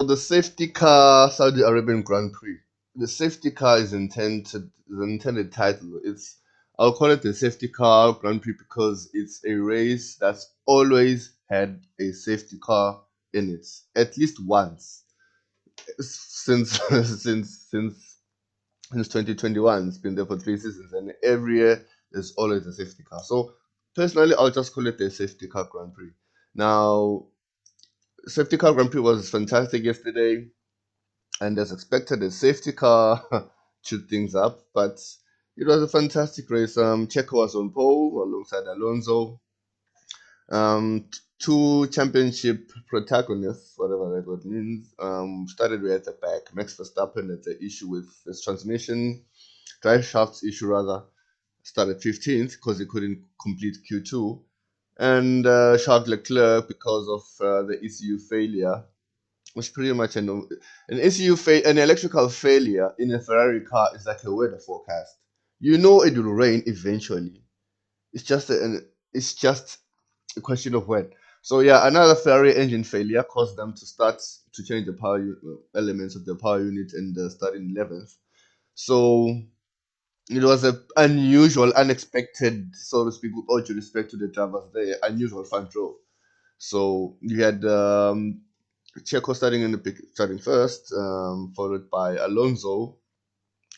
The safety car Saudi Arabian Grand Prix. The safety car is intended the intended title. I'll call it the safety car Grand Prix because it's a race that's always had a safety car in it, at least once since since 2021. It's been there for 3 seasons, and every year there's always a safety car. So personally, I'll just call it the safety car Grand Prix. Now, safety car Grand Prix was fantastic yesterday, and as expected, the safety car chewed things up, but it was a fantastic race. Checo was on pole alongside Alonso. Two championship protagonists, whatever that word means, started way at the back. Max Verstappen had the issue with his transmission, drive shafts issue rather, started 15th because he couldn't complete Q2. And Charles Leclerc, because of the ECU failure, was pretty much an electrical failure in a Ferrari car is like a weather forecast. You know it will rain eventually. It's just it's just a question of when. So yeah, another Ferrari engine failure caused them to change the elements of the power unit and start in 11th. So it was a unusual, unexpected, so to speak, with all due respect to the drivers there, unusual front row. So you had Checo starting first, followed by Alonso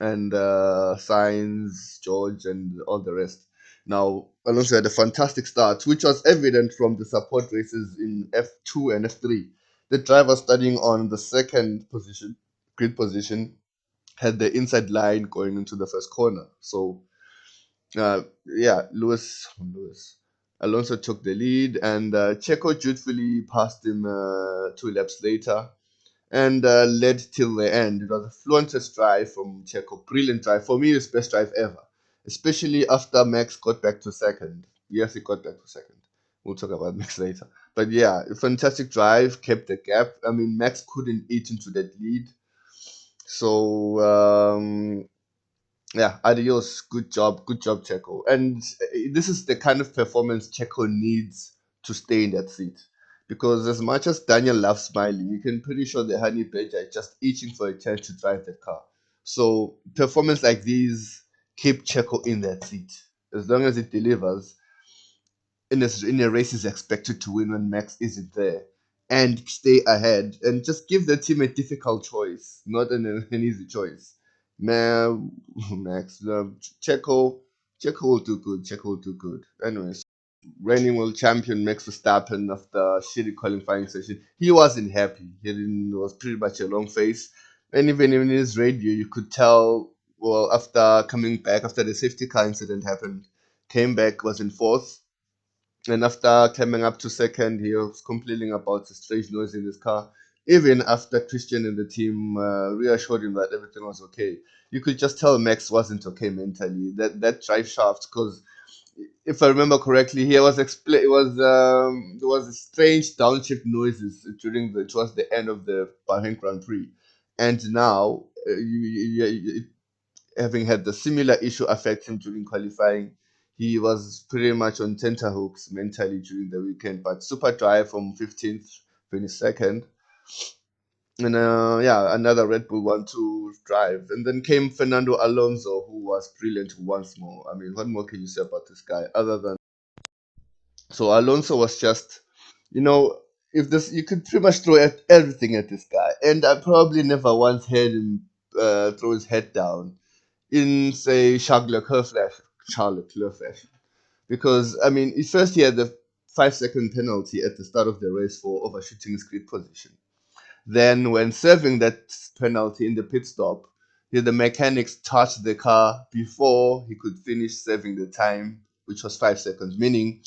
and Sainz, George, and all the rest. Now, Alonso had a fantastic start, which was evident from the support races in F2 and F3. The driver starting on the second position, grid position, had the inside line going into the first corner. So, yeah, Lewis Alonso took the lead, and Checo dutifully passed him 2 laps later and led till the end. It was a fluentest drive from Checo. Brilliant drive. For me, it's best drive ever, especially after Max got back to second. Yes, he got back to second. We'll talk about Max later. But yeah, a fantastic drive, kept the gap. I mean, Max couldn't eat into that lead. So, yeah, adios. Good job, Checo. And this is the kind of performance Checo needs to stay in that seat. Because as much as Daniel loves smiling, you can pretty sure the honey badger is just itching for a chance to drive that car. So performance like these keep Checo in that seat. As long as it delivers, in a race is expected to win when Max isn't there and stay ahead and just give the team a difficult choice, not an easy choice. Man, Max, Checo will do good. Checo will do good. Anyways, reigning world champion Max Verstappen after shitty qualifying session, he wasn't happy. It was pretty much a long face, and even in his radio, you could tell. Well, after coming back after the safety car incident happened, came back was in fourth and after climbing up to second, he was complaining about the strange noise in his car. Even after Christian and the team reassured him that everything was okay, you could just tell Max wasn't okay mentally. That drive shaft, because if I remember correctly, there was strange downshift noises during towards the end of the Bahrain Grand Prix, and now having had the similar issue affect him during qualifying. He was pretty much on tenterhooks mentally during the weekend, but super dry from 15th, 22nd. And yeah, another Red Bull 1-2 drive. And then came Fernando Alonso, who was brilliant once more. I mean, what more can you say about this guy other than. So Alonso was just, you know, if this you could pretty much throw everything at this guy, and I probably never once heard him throw his head down in say Charles Leclerc fashion. Because I mean, at first he had the 5 second penalty at the start of the race for overshooting his grid position. Then, when serving that penalty in the pit stop, the mechanics touched the car before he could finish serving the time, which was 5 seconds, meaning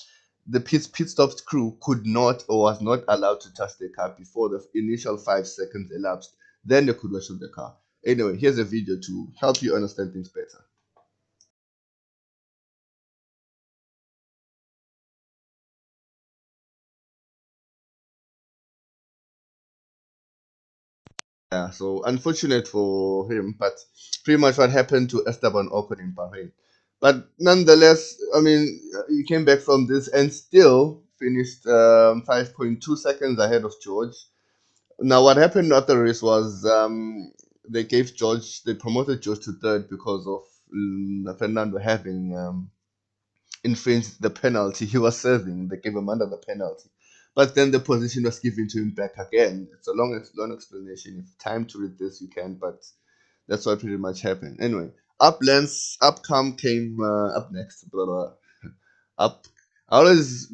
the pit stop crew could not or was not allowed to touch the car before the initial 5 seconds elapsed. Then they could worship the car. Anyway, here's a video to help you understand things better. Yeah, so unfortunate for him, but pretty much what happened to Esteban Ocon in Bahrain. But nonetheless, I mean, he came back from this and still finished 5.2 seconds ahead of George. Now, what happened after the race was they promoted George to third because of Fernando having infringed the penalty he was serving. They gave him another penalty. But then the position was given to him back again. It's a long explanation. If time to read this, you can, but that's what pretty much happened. Anyway, came up next. Blah, blah, blah. Up. I always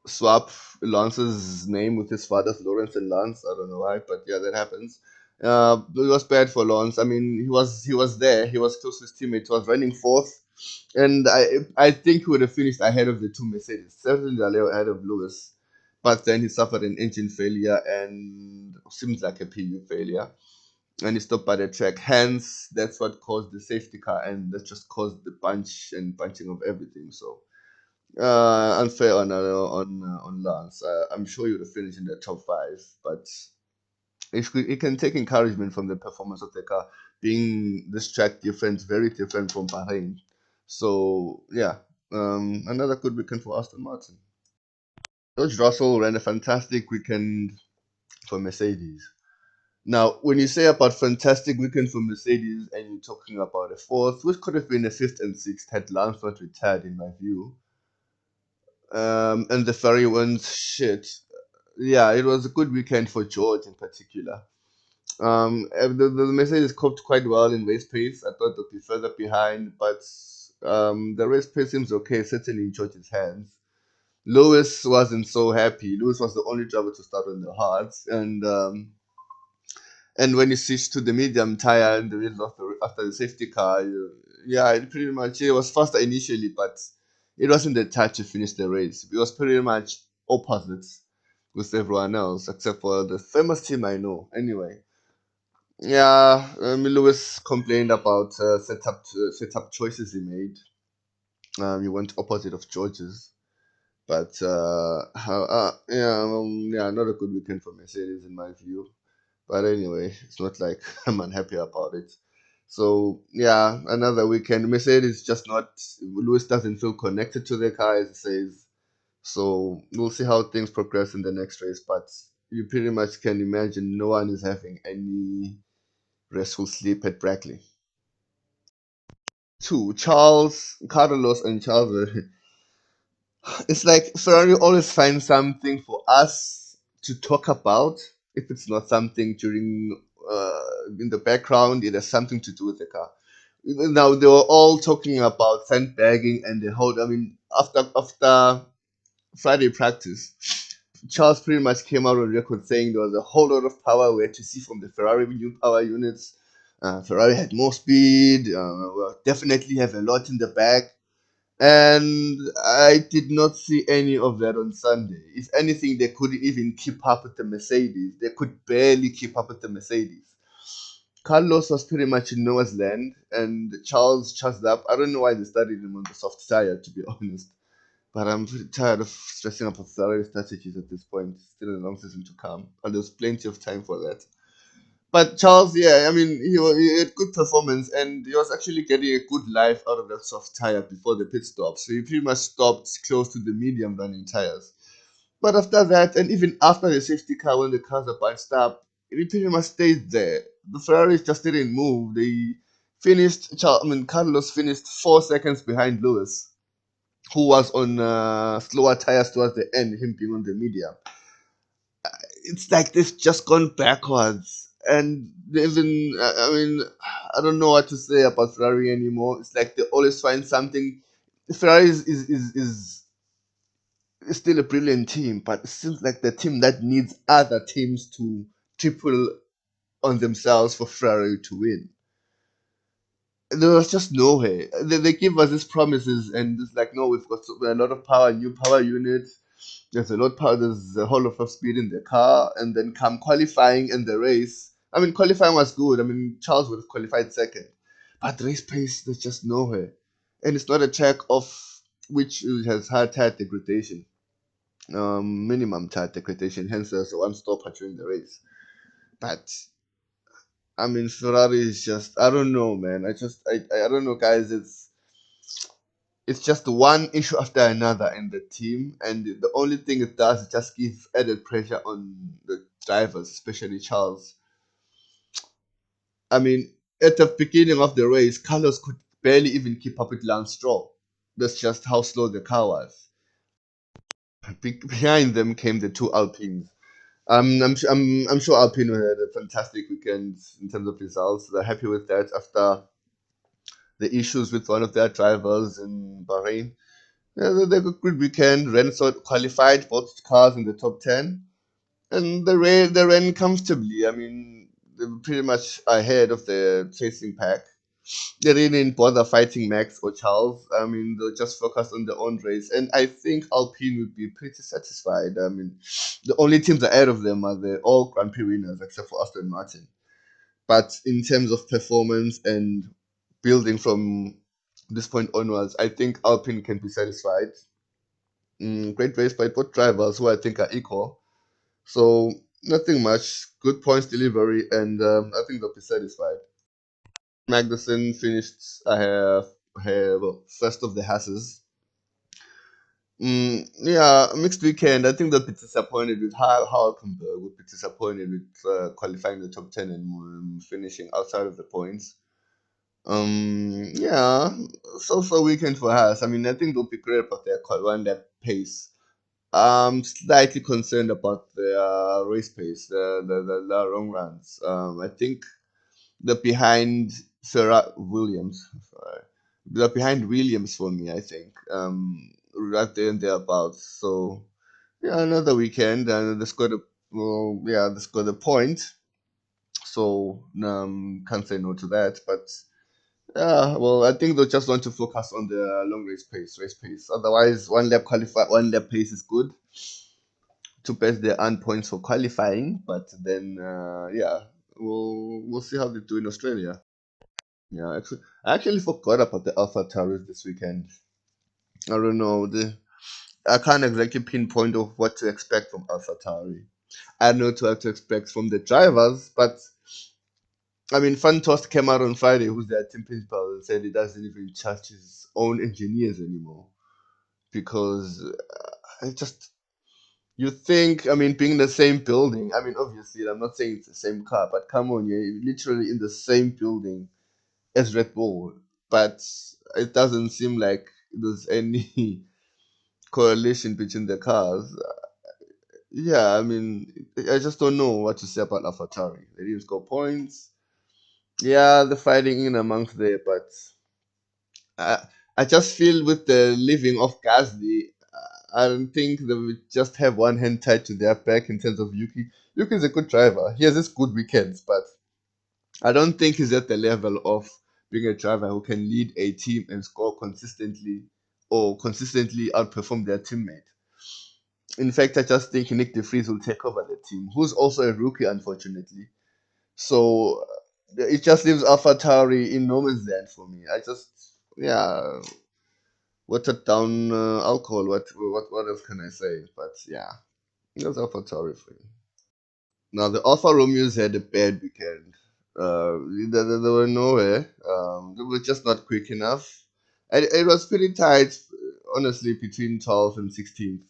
swap Lance's name with his father's, Lawrence and Lance. I don't know why, but yeah, that happens. It was bad for Lance. I mean, he was there. He was close to his teammate. He was running fourth, and I think he would have finished ahead of the two Mercedes, certainly ahead of Lewis. But then he suffered an engine failure and seems like a PU failure, and he stopped by the track. Hence, that's what caused the safety car, and that just caused the bunching of everything. So unfair on Lance. I'm sure he would have finished in the top five, but it can take encouragement from the performance of the car, being this track different, very different from Bahrain. So yeah, another good weekend for Aston Martin. George Russell ran a fantastic weekend for Mercedes. Now, when you say about fantastic weekend for Mercedes and you're talking about a fourth, which could have been a fifth and sixth had Lance not retired, in my view, and the Ferrari went shit. Yeah, it was a good weekend for George in particular. The Mercedes coped quite well in race pace. I thought they'd be further behind, but the race pace seems okay, certainly in George's hands. Lewis wasn't so happy. Lewis was the only driver to start on the hards, and when you switch to the medium tire in the middle of after the safety car, yeah, it was faster initially, but it wasn't the touch to finish the race. It was pretty much opposites with everyone else, except for the famous team I know. Anyway, yeah, Lewis complained about setup choices he made. He went opposite of George's, but yeah, not a good weekend for Mercedes in my view. But anyway, it's not like I'm unhappy about it. So yeah, another weekend. Mercedes just not. Lewis doesn't feel connected to the car, as he says. So we'll see how things progress in the next race. But you pretty much can imagine no one is having any restful sleep at Brackley. Two, Carlos, and Charles. It's like Ferrari always finds something for us to talk about. If it's not something during in the background, it has something to do with the car. Now they were all talking about sandbagging and the whole. I mean, after Friday practice, Charles pretty much came out on record saying there was a whole lot of power we had to see from the Ferrari new power units. Ferrari had more speed. Will definitely have a lot in the back. And I did not see any of that on Sunday. If anything, they couldn't even keep up with the Mercedes. They could barely keep up with the Mercedes. Carlos was pretty much in Noah's land, and Charles charged up. I don't know why they started him on the soft tire, to be honest. But I'm pretty tired of stressing about salary strategies at this point. Still a long season to come, and there's plenty of time for that. But Charles, yeah, I mean, he had good performance and he was actually getting a good life out of that soft tire before the pit stop. So he pretty much stopped close to the medium running tires. But after that, and even after the safety car, when the cars are bunched up, he pretty much stayed there. The Ferraris just didn't move. They Carlos finished 4 seconds behind Lewis, who was on slower tires towards the end, him being on the medium. It's like they've just gone backwards. And they even, I mean, I don't know what to say about Ferrari anymore. It's like they always find something. Ferrari is still a brilliant team, but it seems like the team that needs other teams to triple on themselves for Ferrari to win. There was just no way. They give us these promises, and it's like, no, we've got a lot of power, new power units. There's a whole lot of speed in the car, and then come qualifying in the race. I mean, qualifying was good. I mean, Charles would have qualified second, but race pace, there's just nowhere, and it's not a track of which has had tire degradation, minimum tire degradation. Hence, there's a one stopper during the race. But I mean, Ferrari is just I don't know, man. I don't know, guys. it's just one issue after another in the team, and the only thing it does is just give added pressure on the drivers, especially Charles. I mean, at the beginning of the race, Carlos could barely even keep up with Lance Stroll. That's just how slow the car was. Behind them came the two Alpines. I'm sure Alpine had a fantastic weekend in terms of results. They're happy with that after the issues with one of their drivers in Bahrain. Yeah, they had a good weekend. Renault qualified both cars in the top 10, and they ran comfortably. I mean, they were pretty much ahead of the chasing pack. They didn't bother fighting Max or Charles. I mean, they just focused on their own race, and I think Alpine would be pretty satisfied. I mean, the only teams ahead of them are the all Grand Prix winners except for Aston Martin. But in terms of performance and building from this point onwards, I think Alpine can be satisfied. Great race by both drivers, who I think are equal. So nothing much. Good points delivery, and I think they'll be satisfied. Magnussen finished well, first of the Hasses. Yeah, mixed weekend. I think they'll be disappointed with how Hulkenberg would be disappointed with qualifying the top 10 and finishing outside of the points. Yeah, so weekend for Haas. I mean, I think they'll be great about their one lap pace. I'm slightly concerned about the race pace, the long runs. I think they're behind Williams. Sorry. They're behind Williams for me, I think. Right there and thereabouts. So yeah, another weekend, and they scored a well, yeah, they scored a point. So can't say no to that. But yeah, well, I think they just want to focus on the long race pace. Otherwise, one lap pace is good to best their earn points for qualifying. But then, yeah, we'll see how they do in Australia. Yeah, I actually forgot about the Alpha Taurus this weekend. I don't know. I can't exactly pinpoint of what to expect from Alpha Tauri. I know what to expect from the drivers, but I mean, Fantost came out on Friday, who's their team principal, and said he doesn't even trust his own engineers anymore because I just you think, I mean, being in the same building. I mean, obviously, I'm not saying it's the same car, but come on, you're literally in the same building as Red Bull, but it doesn't seem like there's any correlation between the cars. Yeah, I mean, I just don't know what to say about AlphaTauri. They didn't score points. Yeah, they're fighting in amongst there, but I, I just feel with the leaving of Gasly, I don't think they would just have one hand tied to their back in terms of Yuki. Yuki is a good driver. He has his good weekends, but I don't think he's at the level of being a driver who can lead a team and score consistently or consistently outperform their teammate. In fact, I just think Nick De Vries will take over the team, who's also a rookie, unfortunately. So it just leaves AlphaTauri in no man's land for me. Yeah, watered down alcohol. What else can I say? But yeah, that's AlphaTauri for you. Now the Alfa Romeos had a bad weekend. They were nowhere. They were just not quick enough. It was pretty tight, honestly, between 12th and 16th.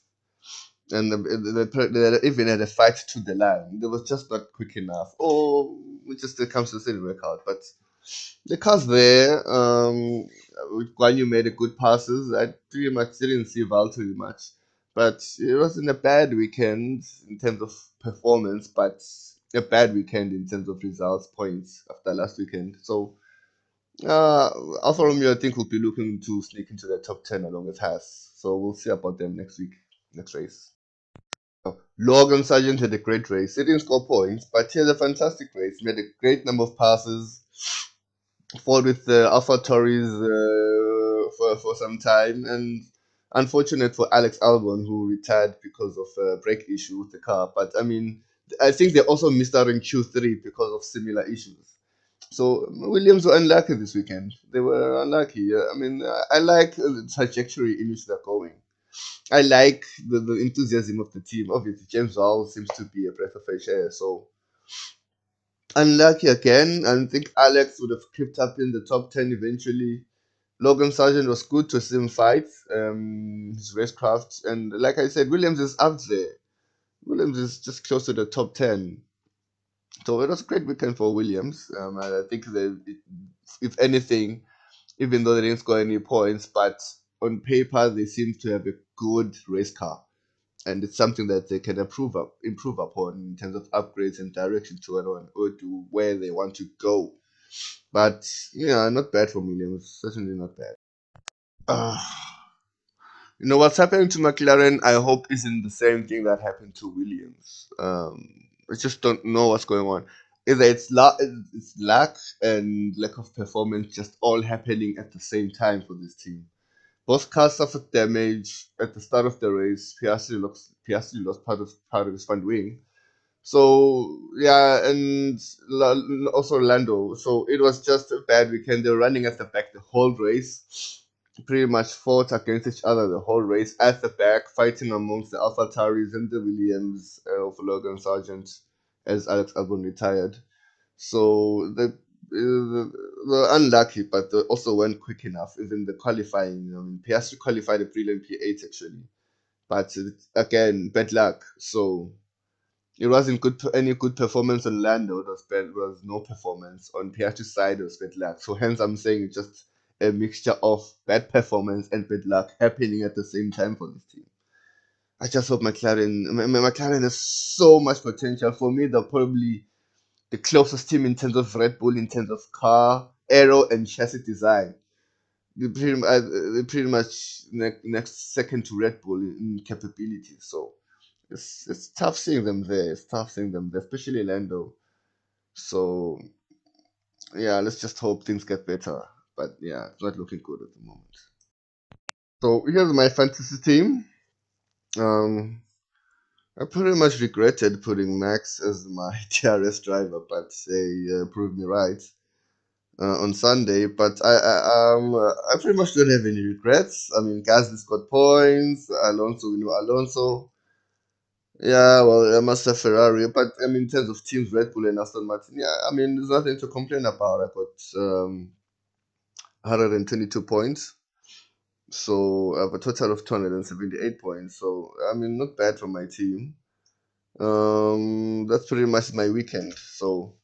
And they even had a fight to the line. They was just not quick enough. Or it just comes to the work out. But the cars there, Guan Yu made a good passes. I pretty much didn't see Valtteri much. But it wasn't a bad weekend in terms of performance, but a bad weekend in terms of results, points after last weekend. So uh, Alfa Romeo, I think, will be looking to sneak into the top 10 along with Haas. So we'll see about them next week, next race. Logan Sargent had a great race. He didn't score points, but he had a fantastic race. He made a great number of passes, fought with the Alpha Tories for some time, and unfortunate for Alex Albon, who retired because of a brake issue with the car. But I mean, I think they also missed out in Q3 because of similar issues. So Williams were unlucky this weekend. They were unlucky. I mean, I like the trajectory in which they're going. I like the enthusiasm of the team. Obviously, James Hall seems to be a breath of fresh air. So unlucky again. I think Alex would have crept up in the top 10 eventually. Logan Sargent was good to see him fight. His racecraft, and like I said, Williams is up there. Williams is just close to the top 10. So it was a great weekend for Williams. And I think that, if anything, even though they didn't score any points, but on paper they seem to have a good race car, and it's something that they can improve upon in terms of upgrades and direction to or to where they want to go. But yeah, not bad for Williams. Certainly not bad. Uh, what's happening to McLaren? I hope isn't the same thing that happened to Williams. I just don't know what's going on. Either it's lack and lack of performance, just all happening at the same time for this team. Both cars suffered damage at the start of the race. Piastri lost part of his front wing. So yeah, and also Lando. So it was just a bad weekend. They were running at the back the whole race, pretty much fought against each other the whole race at the back, fighting amongst the AlphaTauris and the Williams of Logan Sargent as Alex Albon retired. So they were unlucky, but they also weren't quick enough. Even the qualifying, I mean, Piastri qualified a brilliant P8 actually, but again, bad luck. So it wasn't any good performance on Lando. It was bad. It was no performance on Piastri's side. It was bad luck. So hence, I'm saying it's just a mixture of bad performance and bad luck happening at the same time for this team. I just hope McLaren has so much potential. For me, they're probably the closest team in terms of Red Bull, in terms of car, aero, and chassis design. They're pretty much next second to Red Bull in capability. So it's tough seeing them there. It's tough seeing them there, especially Lando. So yeah, let's just hope things get better. But yeah, it's not looking good at the moment. So here's my fantasy team. Um, I pretty much regretted putting Max as my TRS driver, but they proved me right on Sunday. But I pretty much don't have any regrets. I mean, Gasly scored points. Alonso, Alonso. Yeah, well, I must have Ferrari, but I mean, in terms of teams, Red Bull and Aston Martin, yeah, I mean, there's nothing to complain about. I got 122 points, so I have a total of 278 points. So I mean, not bad for my team. That's pretty much my weekend. So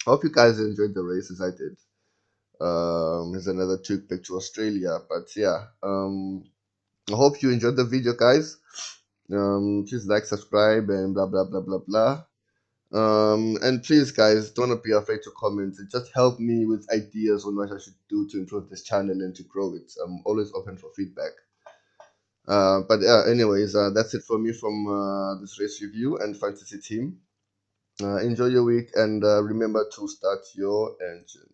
I hope you guys enjoyed the race as I did. Here's another trip back to Australia, but yeah, I hope you enjoyed the video, guys. Please like, subscribe, and blah blah blah blah blah. And please, guys, don't be afraid to comment. It just help me with ideas on what I should do to improve this channel and to grow it. I'm always open for feedback. But yeah, anyways, that's it for me from this race review and fantasy team. Enjoy your week and remember to start your engine.